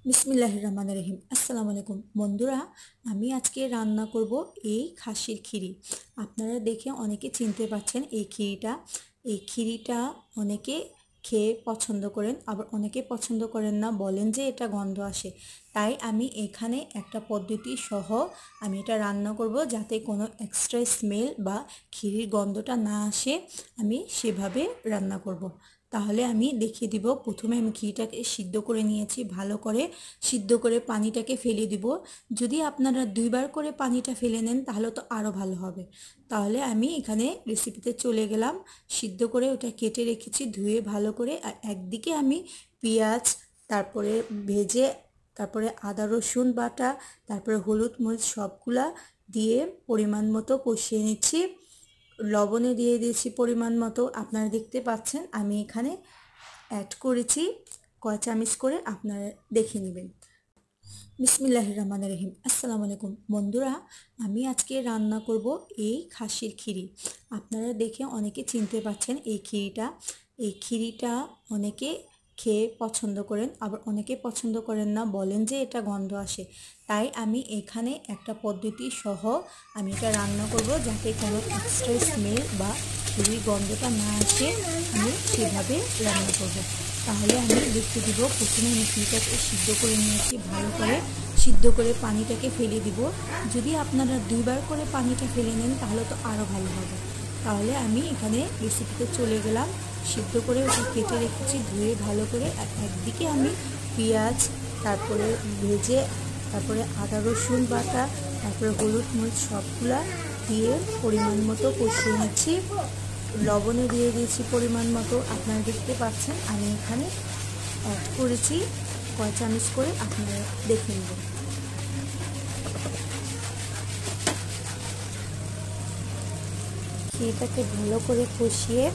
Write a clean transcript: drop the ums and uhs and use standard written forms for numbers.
বিসমিল্লাহির রহমানির রহিম। আসসালামু আলাইকুম বন্ধুরা, আমি আজকে রান্না করব এই খাসির খিরি। আপনারা দেখে অনেকে চিনতে পারছেন এই খিরিটা অনেকে খেয়ে পছন্দ করেন, আবার অনেকে পছন্দ করেন না, বলেন যে এটা গন্ধ আসে। তাই আমি এখানে একটা পদ্ধতি সহ আমি এটা রান্না করব, যাতে কোনো এক্সট্রা স্মেল বা খিরির গন্ধটা না আসে। আমি সেভাবে রান্না করব। তাহলে আমি দেখিয়ে দিব। প্রথমে আমি ঘিটাকে সিদ্ধ করে নিয়েছি, ভালো করে সিদ্ধ করে পানিটাকে ফেলে দিব। যদি আপনারা দুইবার করে পানিটা ফেলে নেন তাহলে তো আরও ভালো হবে। তাহলে আমি এখানে রেসিপিতে চলে গেলাম। সিদ্ধ করে ওটা কেটে রেখেছি ধুয়ে ভালো করে। আর একদিকে আমি পেঁয়াজ, তারপরে ভেজে, তারপরে আদা রসুন বাটা, তারপরে হলুদ মরিচ সবগুলা দিয়ে পরিমাণ মতো কষিয়ে নিচ্ছি। লবণে দিয়ে দিয়েছি পরিমাণ মতো। আপনারা দেখতে পাচ্ছেন আমি এখানে অ্যাড করেছি কয় চামচ করে, আপনারা দেখে নেবেন। বিসমিল্লাহির রহমানির রহিম। আসসালামু আলাইকুম বন্ধুরা, আমি আজকে রান্না করব এই খাসির খিরি। আপনারা দেখে অনেকে চিনতে পারছেন এই খিরিটা অনেকে খেয়ে পছন্দ করেন, আবার অনেকে পছন্দ করেন না, বলেন যে এটা গন্ধ আসে। তাই আমি এখানে একটা পদ্ধতি সহ আমি এটা রান্না করব, যাতে কোনো এক্সট্রা স্মেল বা খিরির গন্ধটা না আসে। আমি সেভাবে রান্না করব। তাহলে আমি দেখতে দিব। প্রথমে আমি খিরিটাকে সিদ্ধ করে নিয়েছি, ভালো করে সিদ্ধ করে পানিটাকে ফেলে দিব। যদি আপনারা দুইবার করে পানিটা ফেলে নেন তাহলে তো আরও ভালো হবে। তাহলে আমি এখানে রেসিপিতে চলে গেলাম। সিদ্ধ করে ওটা কেটে রেখেছি ধুয়ে ভালো করে। আর একদিকে আমি পেঁয়াজ, তারপরে ভেজে, তারপরে আদা রসুন বাটা, তারপরে হলুদ মরিচ সবগুলা দিয়ে পরিমাণ মতো কষিয়ে নিচ্ছি। লবণে দিয়ে দিয়েছি পরিমাণ মতো। আপনারা দেখতে পাচ্ছেন আমি এখানে অ্যাড করেছি কয় চামচ করে, আপনারা দেখে নেবেন। খিরিটাকে ভালো করে কষিয়ে